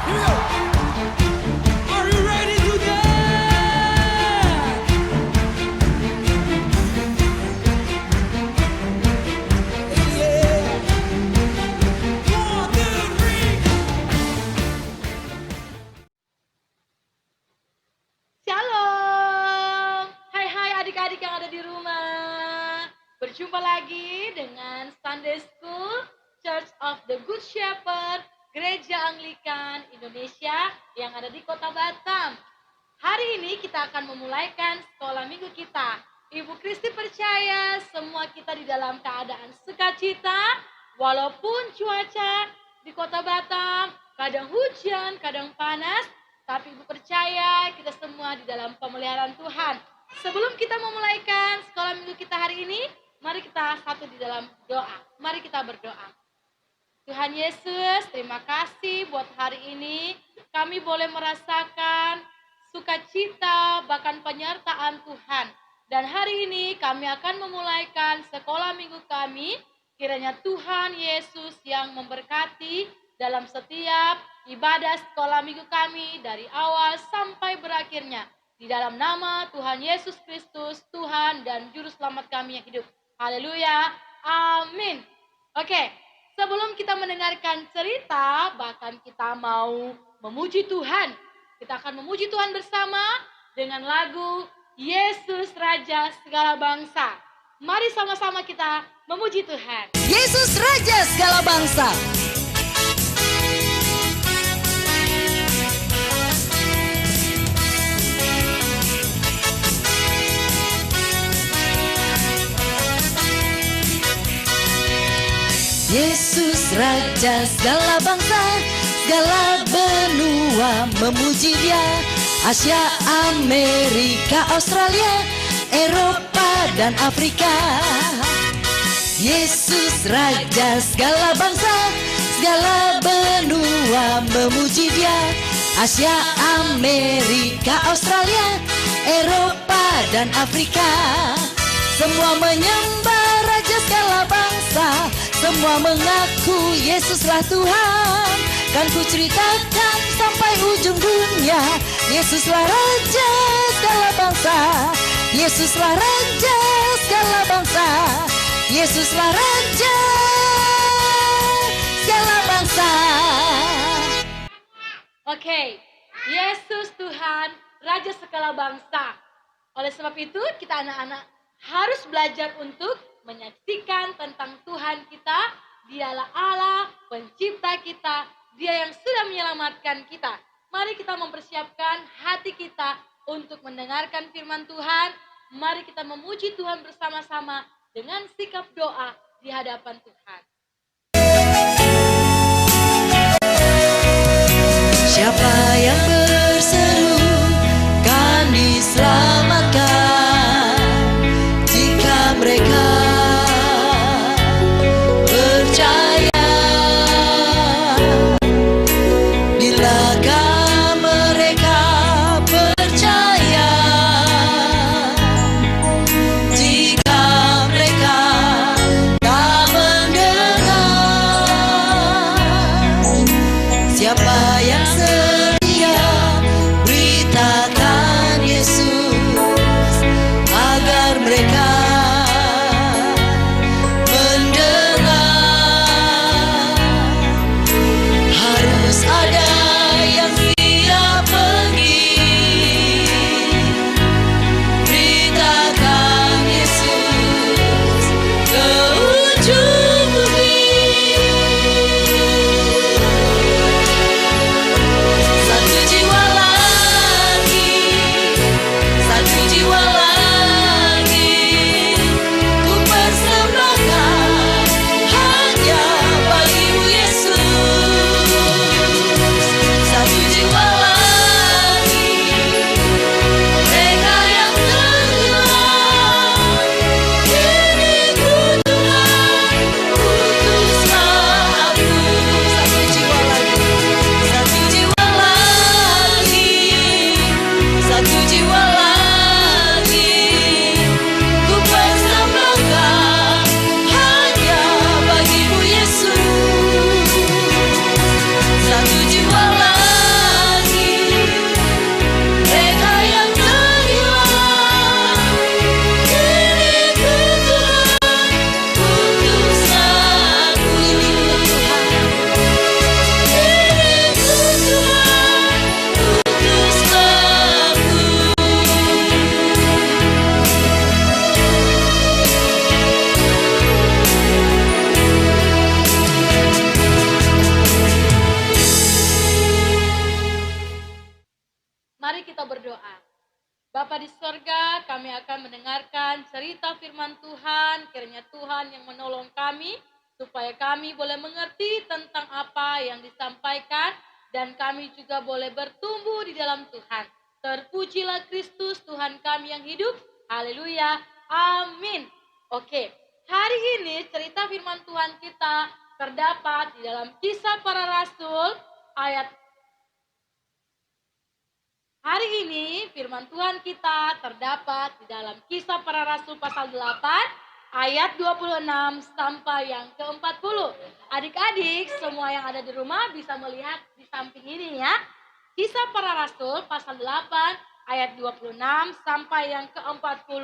Here we go. Are you ready to dance? Yeah. 1, 2, 3. Shalom, hai adik-adik yang ada di rumah. Berjumpa lagi dengan Sunday School Church of the Good Shepherd Gereja Anglikan Indonesia yang ada di Kota Batam. Hari ini kita akan memulaikan sekolah minggu kita. Ibu Kristi percaya semua kita di dalam keadaan sukacita, walaupun cuaca di Kota Batam kadang hujan, kadang panas, tapi Ibu percaya kita semua di dalam pemeliharaan Tuhan. Sebelum kita memulaikan sekolah minggu kita hari ini, mari kita satu di dalam doa. Mari kita berdoa. Tuhan Yesus, terima kasih buat hari ini. Kami boleh merasakan sukacita bahkan penyertaan Tuhan. Dan hari ini kami akan memulaikan sekolah minggu kami. Kiranya Tuhan Yesus yang memberkati dalam setiap ibadah sekolah minggu kami dari awal sampai berakhirnya. Di dalam nama Tuhan Yesus Kristus, Tuhan dan Juru Selamat kami yang hidup. Haleluya, amin. Oke, sebelum kita mendengarkan cerita, bahkan kita mau memuji Tuhan. Kita akan memuji Tuhan bersama dengan lagu Yesus Raja Segala Bangsa. Mari sama-sama kita memuji Tuhan. Yesus Raja segala bangsa. Yesus Raja segala bangsa, segala benua memuji Dia. Asia, Amerika, Australia, Eropa dan Afrika. Yesus Raja segala bangsa, segala benua memuji Dia. Asia, Amerika, Australia, Eropa dan Afrika. Semua menyembah Raja segala bangsa, semua mengaku Yesuslah Tuhan. Kan ku ceritakan sampai ujung dunia, Yesuslah Raja segala bangsa. Yesuslah Raja segala bangsa. Yesuslah Raja segala bangsa. Oke, Yesus Tuhan, Raja segala bangsa. Oleh sebab itu, kita anak-anak harus belajar untuk menyaksikan tentang Tuhan kita. Dialah Allah, pencipta kita, Dia yang sudah menyelamatkan kita. Mari kita mempersiapkan hati kita untuk mendengarkan firman Tuhan. Mari kita memuji Tuhan bersama-sama dengan sikap doa di hadapan Tuhan. Siapa yang berseru kan diselamatkan jika mereka percaya. Bilakah mereka percaya jika mereka tak mendengar? Siapa yang setia beritakan Yesus agar mereka mendengar? Harus ada yang siap pergi beritakan Yesus ke ujung bumi. Mari kita berdoa. Bapa di sorga, kami akan mendengarkan cerita firman Tuhan. Kiranya Tuhan yang menolong kami, supaya kami boleh mengerti tentang apa yang disampaikan, dan kami juga boleh bertumbuh di dalam Tuhan. Terpujilah Kristus, Tuhan kami yang hidup. Haleluya. Amin. Oke, hari ini cerita firman Tuhan kita terdapat di dalam Kisah Para Rasul ayat. Hari ini firman Tuhan kita terdapat di dalam Kisah Para Rasul pasal 8 ayat 26 sampai yang ke-40. Adik-adik semua yang ada di rumah bisa melihat di samping ini ya. Kisah Para Rasul pasal 8 ayat 26 sampai yang ke-40,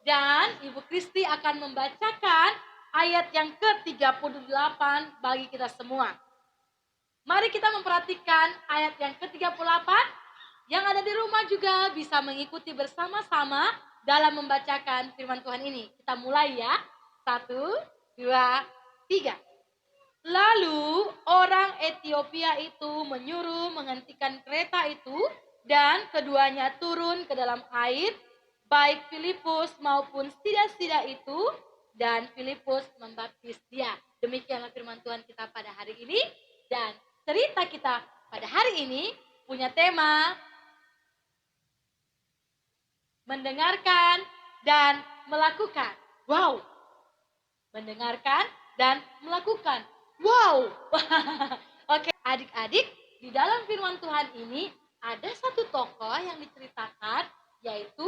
dan Ibu Kristi akan membacakan ayat yang ke-38 bagi kita semua. Mari kita memperhatikan ayat yang ke-38. Yang ada di rumah juga bisa mengikuti bersama-sama dalam membacakan firman Tuhan ini. Kita mulai ya. 1, 2, 3. Lalu orang Ethiopia itu menyuruh menghentikan kereta itu, dan keduanya turun ke dalam air, baik Filipus maupun sida-sida itu, dan Filipus membaptis dia. Demikianlah firman Tuhan kita pada hari ini, dan cerita kita pada hari ini punya tema mendengarkan dan melakukan. Wow. Mendengarkan dan melakukan. Wow. Oke, adik-adik, di dalam firman Tuhan ini ada satu tokoh yang diceritakan, yaitu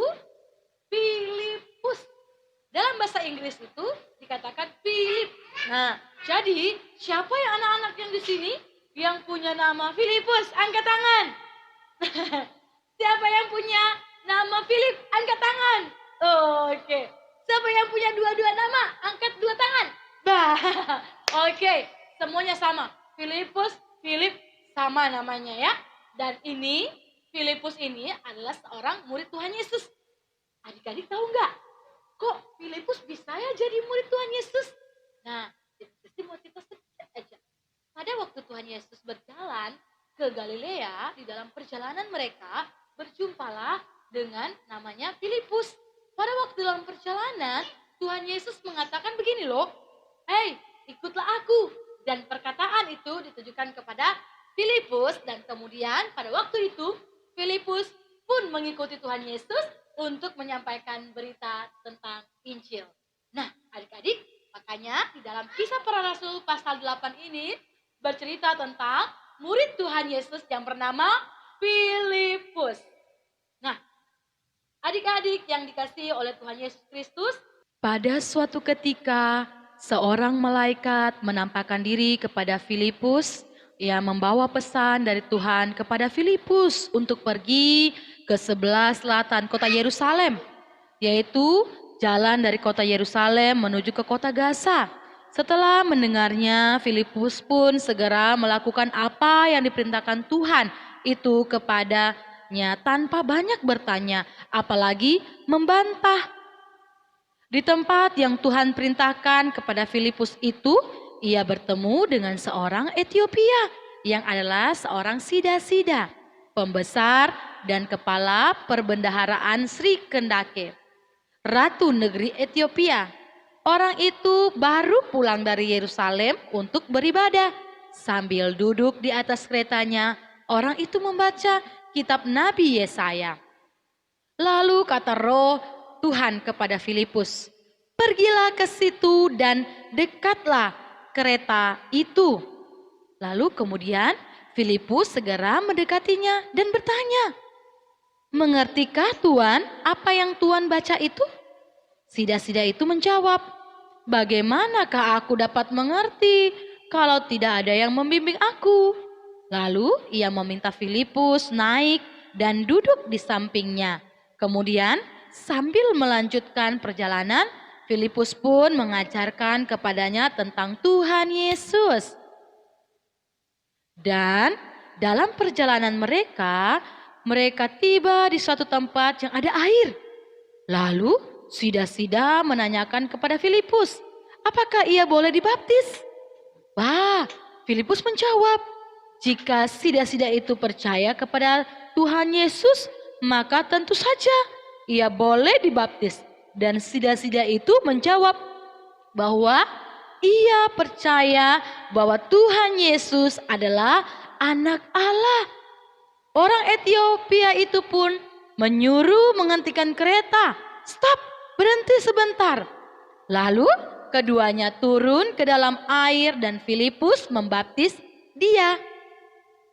Filipus. Dalam bahasa Inggris itu dikatakan Philip. Nah, jadi siapa yang anak-anak yang di sini yang punya nama Filipus? Angkat tangan. Siapa yang punya nama Philip? Angkat tangan. Oke. Siapa yang punya dua-dua nama? Angkat dua tangan. Bah. Oke. Semuanya sama. Filipus, Philip sama namanya ya. Dan ini, Filipus ini adalah seorang murid Tuhan Yesus. Adik-adik tahu nggak? Kok Filipus bisa ya jadi murid Tuhan Yesus? Nah, jadi mau cerita sedikit aja. Pada waktu Tuhan Yesus berjalan ke Galilea, di dalam perjalanan mereka berjumpalah dengan namanya Filipus. Pada waktu dalam perjalanan, Tuhan Yesus mengatakan begini loh, "Hei, ikutlah aku." Dan perkataan itu ditujukan kepada Filipus, dan kemudian pada waktu itu Filipus pun mengikuti Tuhan Yesus untuk menyampaikan berita tentang Injil. Nah, adik-adik, makanya di dalam Kisah Para Rasul pasal 8 ini bercerita tentang murid Tuhan Yesus yang bernama Filipus. Nah, adik-adik yang dikasihi oleh Tuhan Yesus Kristus, pada suatu ketika seorang malaikat menampakkan diri kepada Filipus. Ia membawa pesan dari Tuhan kepada Filipus untuk pergi ke sebelah selatan kota Yerusalem, yaitu jalan dari kota Yerusalem menuju ke kota Gaza. Setelah mendengarnya, Filipus pun segera melakukan apa yang diperintahkan Tuhan itu kepadanya tanpa banyak bertanya, apalagi membantah. Di tempat yang Tuhan perintahkan kepada Filipus itu, ia bertemu dengan seorang Ethiopia yang adalah seorang sida-sida, pembesar dan kepala perbendaharaan Sri Kendake, ratu negeri Ethiopia. Orang itu baru pulang dari Yerusalem untuk beribadah. Sambil duduk di atas keretanya, orang itu membaca kitab Nabi Yesaya. Lalu kata Roh Tuhan kepada Filipus, "Pergilah ke situ dan dekatlah kereta itu." Lalu kemudian Filipus segera mendekatinya dan bertanya, "Mengertikah Tuan apa yang Tuan baca itu?" Sida-sida itu menjawab, "Bagaimanakah aku dapat mengerti kalau tidak ada yang membimbing aku?" Lalu ia meminta Filipus naik dan duduk di sampingnya. Kemudian sambil melanjutkan perjalanan, Filipus pun mengajarkan kepadanya tentang Tuhan Yesus. Dan dalam perjalanan mereka tiba di suatu tempat yang ada air. Lalu sida-sida menanyakan kepada Filipus, apakah ia boleh dibaptis? Wah, Filipus menjawab, jika sida-sida itu percaya kepada Tuhan Yesus, maka tentu saja ia boleh dibaptis. Dan sida-sida itu menjawab bahwa ia percaya bahwa Tuhan Yesus adalah anak Allah. Orang Ethiopia itu pun menyuruh menghentikan kereta. Stop, berhenti sebentar. Lalu keduanya turun ke dalam air dan Filipus membaptis dia.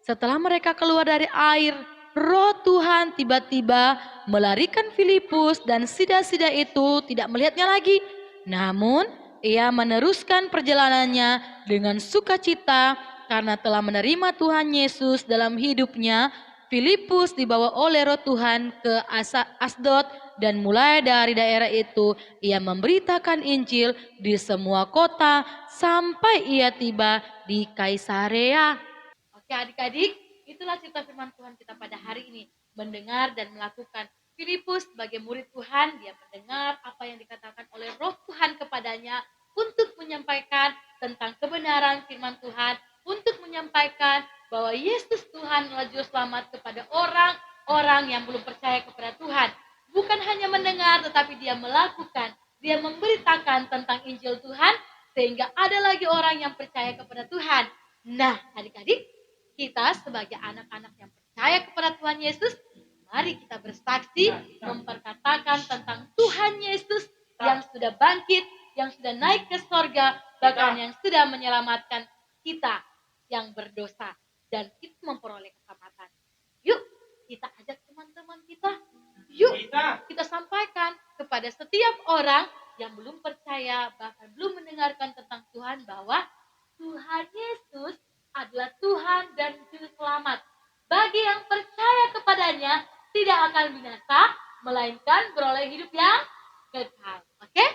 Setelah mereka keluar dari air, Roh Tuhan tiba-tiba melarikan Filipus dan sida-sida itu tidak melihatnya lagi. Namun ia meneruskan perjalanannya dengan sukacita karena telah menerima Tuhan Yesus dalam hidupnya. Filipus dibawa oleh Roh Tuhan ke Asdod dan mulai dari daerah itu ia memberitakan Injil di semua kota sampai ia tiba di Kaisarea. Oke adik-adik, itulah cerita firman Tuhan kita pada hari ini. Mendengar dan melakukan. Filipus sebagai murid Tuhan, dia mendengar apa yang dikatakan oleh Roh Tuhan kepadanya untuk menyampaikan tentang kebenaran firman Tuhan, untuk menyampaikan bahwa Yesus Tuhan adalah juru selamat kepada orang-orang yang belum percaya kepada Tuhan. Bukan hanya mendengar, tetapi dia melakukan. Dia memberitakan tentang Injil Tuhan, sehingga ada lagi orang yang percaya kepada Tuhan. Nah, adik-adik, kita sebagai anak-anak yang percaya kepada Tuhan Yesus, mari kita bersaksi memperkatakan tentang Tuhan Yesus yang sudah bangkit, yang sudah naik ke sorga, bahkan yang sudah menyelamatkan kita yang berdosa. Dan itu memperoleh keselamatan. Yuk, kita ajak teman-teman kita. Yuk, kita sampaikan kepada setiap orang yang belum percaya, bahkan belum mendengarkan tentang Tuhan, bahwa Tuhan Yesus adalah Tuhan dan Juru Selamat. Bagi yang percaya kepadanya, tidak akan binasa, melainkan beroleh hidup yang kekal. Oke?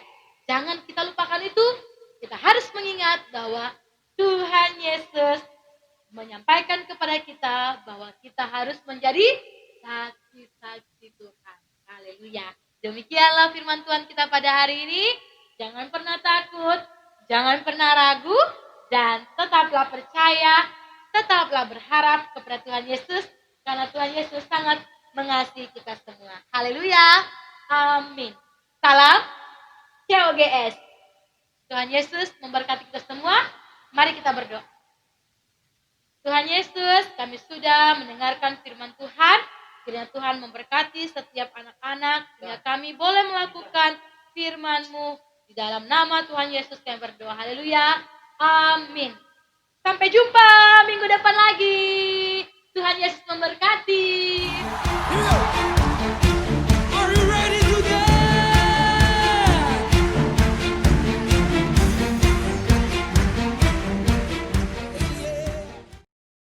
Jangan kita lupakan itu. Kita harus mengingat bahwa Tuhan Yesus menyampaikan kepada kita bahwa kita harus menjadi saksi-saksi Tuhan. Haleluya. Demikianlah firman Tuhan kita pada hari ini. Jangan pernah takut, jangan pernah ragu, dan tetaplah percaya, tetaplah berharap kepada Tuhan Yesus, karena Tuhan Yesus sangat mengasihi kita semua. Haleluya. Amin. Salam COGS. Tuhan Yesus memberkati kita semua. Mari kita berdoa. Tuhan Yesus, kami sudah mendengarkan firman Tuhan. Kiranya Tuhan memberkati setiap anak-anak, sehingga kami boleh melakukan firman-Mu. Di dalam nama Tuhan Yesus kami berdoa. Haleluya. Amin. Sampai jumpa minggu depan lagi. Tuhan Yesus memberkati.